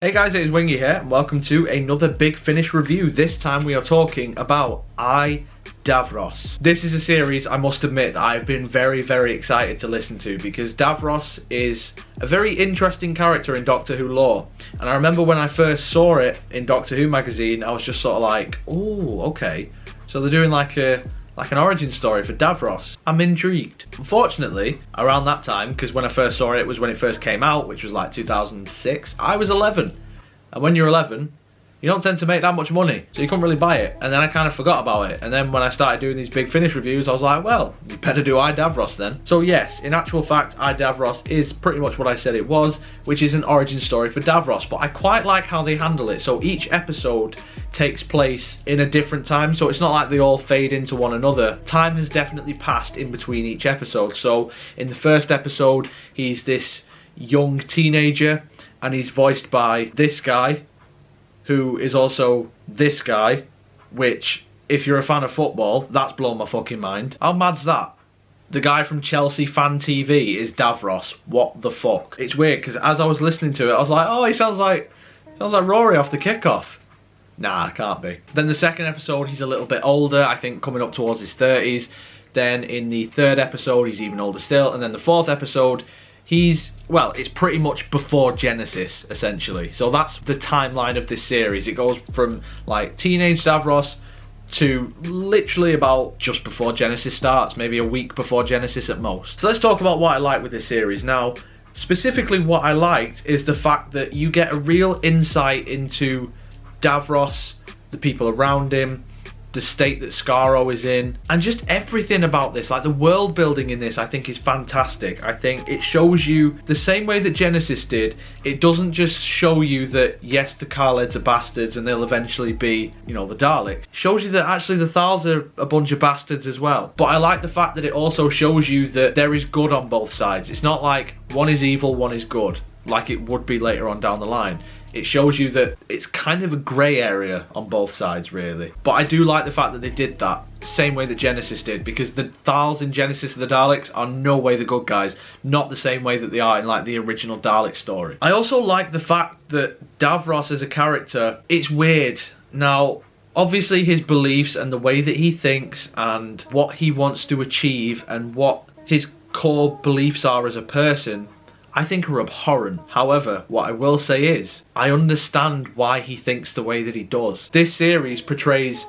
Hey guys, it is Wingy here, and welcome to another Big Finish review. This time we are talking about Davros. This is a series, I must admit, that I've been very excited to listen to because Davros is a very interesting character in Doctor Who lore. And I remember when I first saw it in Doctor Who magazine, I was just sort of like, oh, okay. So they're doing like an origin story for Davros. I'm intrigued. Unfortunately, around that time, because when I first saw it was when it first came out, which was like 2006, I was 11. And when you're 11, you don't tend to make that much money, so you couldn't really buy it. And then I kind of forgot about it. And then when I started doing these Big Finish reviews, I was like, well, you better do Davros then. So yes, in actual fact, Davros is pretty much what I said it was, which is an origin story for Davros. But I quite like how they handle it. So each episode takes place in a different time, so it's not like they all fade into one another. Time has definitely passed in between each episode. So in the first episode, he's this young teenager, and he's voiced by this guy, who is also this guy, which, if you're a fan of football, that's blown my fucking mind. How mad's that? The guy from Chelsea Fan TV is Davros. What the fuck? It's weird, because as I was listening to it, I was like, oh, he sounds like Rory off the kickoff. Nah, it can't be. Then the second episode, he's a little bit older, I think coming up towards his 30s. Then in the third episode, he's even older still. And then the fourth episode, well, it's pretty much before Genesis, essentially. So that's the timeline of this series. It goes from like teenage Davros to literally about just before Genesis starts, maybe a week before Genesis at most. So let's talk about what I like with this series. Now, specifically what I liked is the fact that you get a real insight into Davros, the people around him, the state that Skaro is in, and just everything about this. Like the world building in this, I think is fantastic. I think it shows you the same way that Genesis did. It doesn't just show you that yes, the Khaleds are bastards and they'll eventually be, you know, the Daleks. It shows you that actually the Thals are a bunch of bastards as well. But I like the fact that it also shows you that there is good on both sides. It's not like one is evil, one is good, like it would be later on down the line. It shows you that it's kind of a grey area on both sides, really. But I do like the fact that they did that same way that Genesis did, because the Thals in Genesis of the Daleks are no way the good guys, not the same way that they are in like the original Dalek story. I also like the fact that Davros as a character, it's weird. Now, obviously his beliefs and the way that he thinks and what he wants to achieve and what his core beliefs are as a person, I think are abhorrent. However, what I will say is, I understand why he thinks the way that he does. This series portrays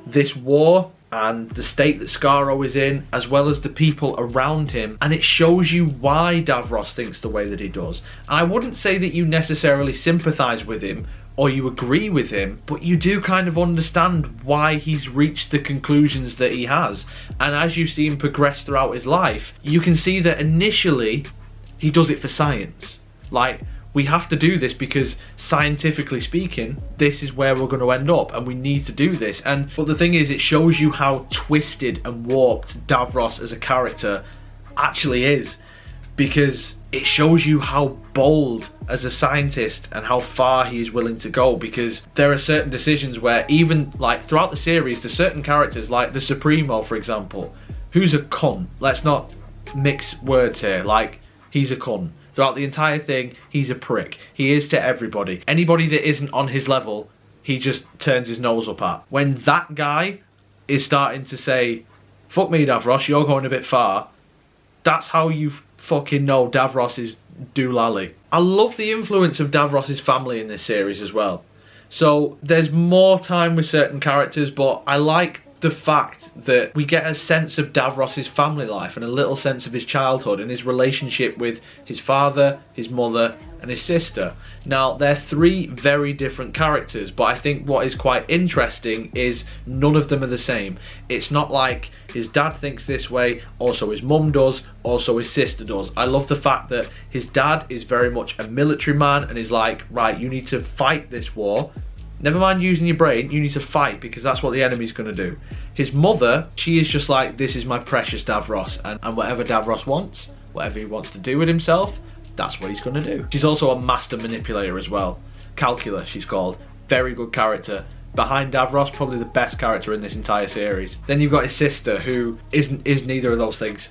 this war and the state that Skaro is in, as well as the people around him, and it shows you why Davros thinks the way that he does. And I wouldn't say that you necessarily sympathise with him or you agree with him, but you do kind of understand why he's reached the conclusions that he has. And as you see him progress throughout his life, you can see that initially he does it for science. Like, we have to do this because scientifically speaking, this is where we're going to end up and we need to do this. But the thing is, it shows you how twisted and warped Davros as a character actually is, because it shows you how bold as a scientist and how far he is willing to go. Because there are certain decisions where even like throughout the series, there's certain characters like the Supremo, for example, who's a cunt. Let's not mix words here. Like, he's a cunt. Throughout the entire thing, he's a prick. He is to everybody. Anybody that isn't on his level, he just turns his nose up at. When that guy is starting to say, fuck me, Davros, you're going a bit far, that's how you fucking know Davros is doolally. I love the influence of Davros's family in this series as well. So there's more time with certain characters, but I like the fact that we get a sense of Davros's family life and a little sense of his childhood and his relationship with his father, his mother and his sister. Now, they're three very different characters, but I think what is quite interesting is none of them are the same. It's not like his dad thinks this way, also his mum does, also his sister does. I love the fact that his dad is very much a military man and is like, right, you need to fight this war. Never mind using your brain, you need to fight because that's what the enemy's going to do. His mother, she is just like, this is my precious Davros, and whatever Davros wants, whatever he wants to do with himself, that's what he's going to do. She's also a master manipulator as well. Calcula, she's called. Very good character. Behind Davros, probably the best character in this entire series. Then you've got his sister, who is neither of those things.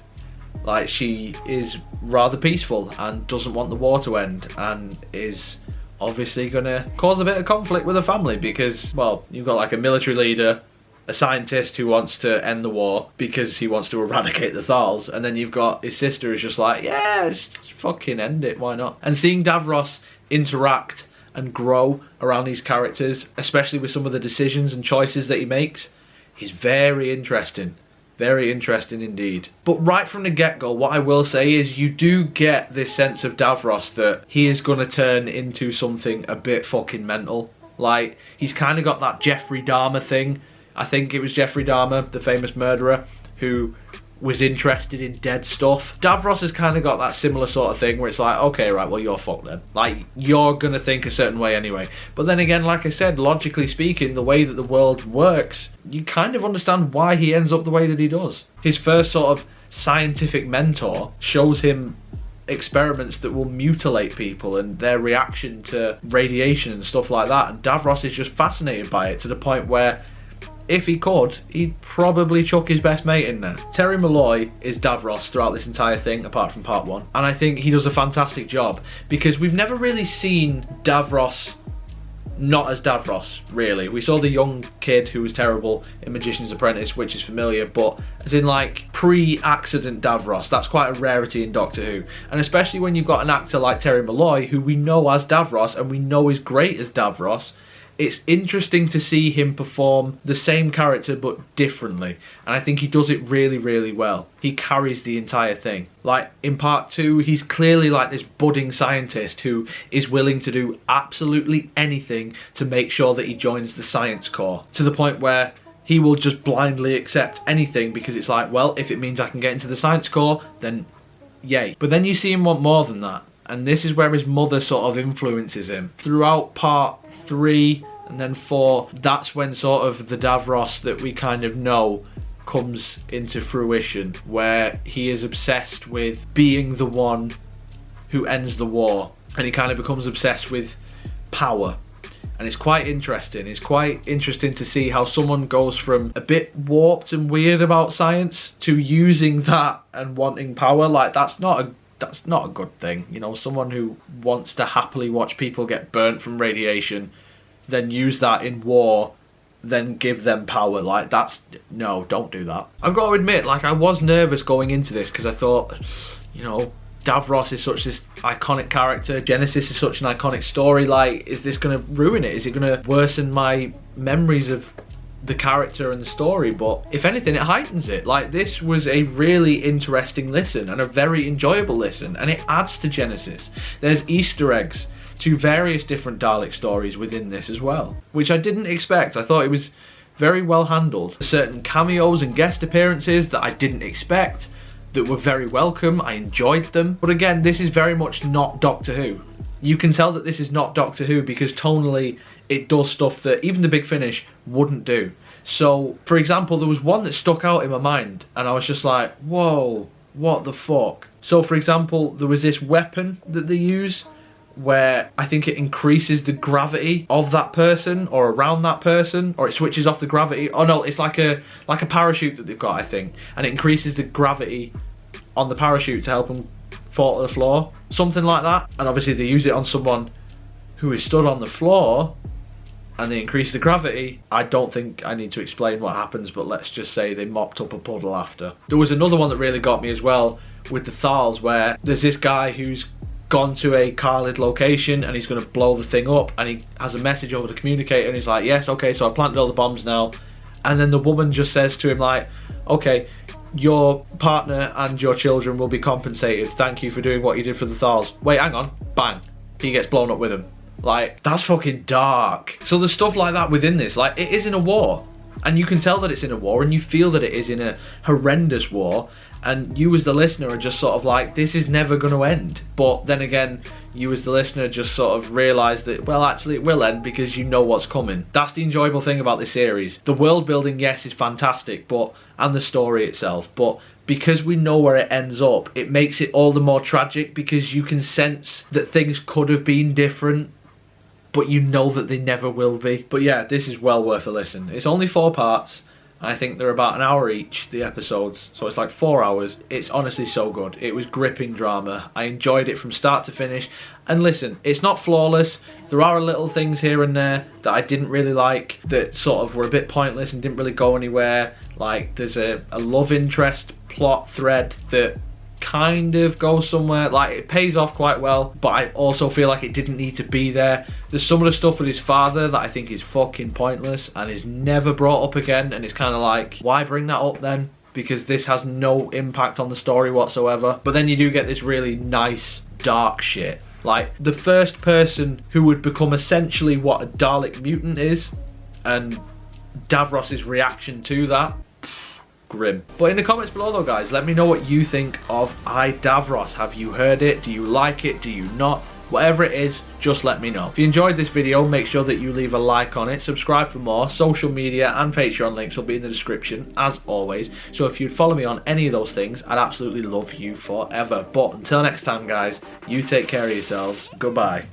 Like, she is rather peaceful and doesn't want the war to end and is obviously gonna cause a bit of conflict with the family because, well, you've got like a military leader, a scientist who wants to end the war because he wants to eradicate the Thals, and then you've got his sister who's just like, yeah, just fucking end it, why not? And seeing Davros interact and grow around these characters, especially with some of the decisions and choices that he makes, is very interesting. Very interesting indeed. But right from the get-go, what I will say is you do get this sense of Davros that he is going to turn into something a bit fucking mental. Like, he's kind of got that Jeffrey Dahmer thing. I think it was Jeffrey Dahmer, the famous murderer, who was interested in dead stuff. Davros has kind of got that similar sort of thing where it's like, okay, right, well, you're fucked then. Like, you're going to think a certain way anyway. But then again, like I said, logically speaking, the way that the world works, you kind of understand why he ends up the way that he does. His first sort of scientific mentor shows him experiments that will mutilate people and their reaction to radiation and stuff like that. And Davros is just fascinated by it to the point where if he could, he'd probably chuck his best mate in there. Terry Malloy is Davros throughout this entire thing, apart from part 1. And I think he does a fantastic job, because we've never really seen Davros not as Davros, really. We saw the young kid who was terrible in Magician's Apprentice, which is familiar, but as in like pre-accident Davros, that's quite a rarity in Doctor Who. And especially when you've got an actor like Terry Malloy, who we know as Davros, and we know is great as Davros, it's interesting to see him perform the same character but differently, and I think he does it really, really well. He carries the entire thing. Like in part 2, he's clearly like this budding scientist who is willing to do absolutely anything to make sure that he joins the Science Corps, to the point where he will just blindly accept anything because it's like, well, if it means I can get into the Science Corps, then yay. But then you see him want more than that, and this is where his mother sort of influences him. Throughout part 3 and then 4, that's when sort of the Davros that we kind of know comes into fruition, where he is obsessed with being the one who ends the war, and he kind of becomes obsessed with power. And it's quite interesting. It's quite interesting to see how someone goes from a bit warped and weird about science to using that and wanting power. Like, that's not a good thing, you know. Someone who wants to happily watch people get burnt from radiation, then use that in war, then give them power, like, that's, no, don't do that. I've got to admit, like, I was nervous going into this because I thought, you know, Davros is such this iconic character, Genesis is such an iconic story, like, is this going to ruin it? Is it going to worsen my memories of the character and the story? But if anything, it heightens it. Like, this was a really interesting listen and a very enjoyable listen, and it adds to Genesis. There's Easter eggs to various different Dalek stories within this as well, which I didn't expect. I thought it was very well handled. Certain cameos and guest appearances that I didn't expect, that were very welcome. I enjoyed them. But again, this is very much not Doctor Who. You can tell that this is not Doctor Who because tonally it does stuff that even the Big Finish wouldn't do. So, for example, there was one that stuck out in my mind and I was just like, whoa, what the fuck? So, for example, there was this weapon that they use where I think it increases the gravity of that person or around that person, or it switches off the gravity. Oh no, it's like a parachute that they've got, I think, and it increases the gravity on the parachute to help them fall to the floor, something like that. And obviously they use it on someone who is stood on the floor and they increase the gravity. I don't think I need to explain what happens, but let's just say they mopped up a puddle after. There was another one that really got me as well with the Thals, where there's this guy who's gone to a Khalid location and he's going to blow the thing up, and he has a message over the communicator and he's like, yes, okay, so I planted all the bombs now. And then the woman just says to him like, okay, your partner and your children will be compensated, thank you for doing what you did for the Thals. Wait, hang on, bang, he gets blown up with him. Like, that's fucking dark. So there's stuff like that within this. Like, it is in a war, and you can tell that it's in a war, and you feel that it is in a horrendous war, and you as the listener are just sort of like, this is never going to end. But then again, you as the listener just sort of realise that, well, actually it will end because you know what's coming. That's the enjoyable thing about this series. The world building, yes, is fantastic, but and the story itself, but because we know where it ends up, it makes it all the more tragic because you can sense that things could have been different, but you know that they never will be. But yeah, this is well worth a listen. It's only 4 parts, I think they're about an hour each, the episodes, so it's like 4 hours. It's honestly so good. It was gripping drama. I enjoyed it from start to finish. And listen, it's not flawless. There are little things here and there that I didn't really like, that sort of were a bit pointless and didn't really go anywhere. Like, there's a love interest plot thread that kind of goes somewhere. Like, it pays off quite well, but I also feel like it didn't need to be there. There's some of the stuff with his father that I think is fucking pointless and is never brought up again, and it's kind of like, why bring that up then? Because this has no impact on the story whatsoever. But then you do get this really nice dark shit, like the first person who would become essentially what a Dalek mutant is, and Davros's reaction to that. Grim. But in the comments below though, guys, let me know what you think of I, Davros. Have you heard it? Do you like it? Do you not? Whatever it is, just let me know. If you enjoyed this video, make sure that you leave a like on it, subscribe for more. Social media and Patreon links will be in the description, as always. So if you'd follow me on any of those things, I'd absolutely love you forever. But until next time, guys, you take care of yourselves. Goodbye.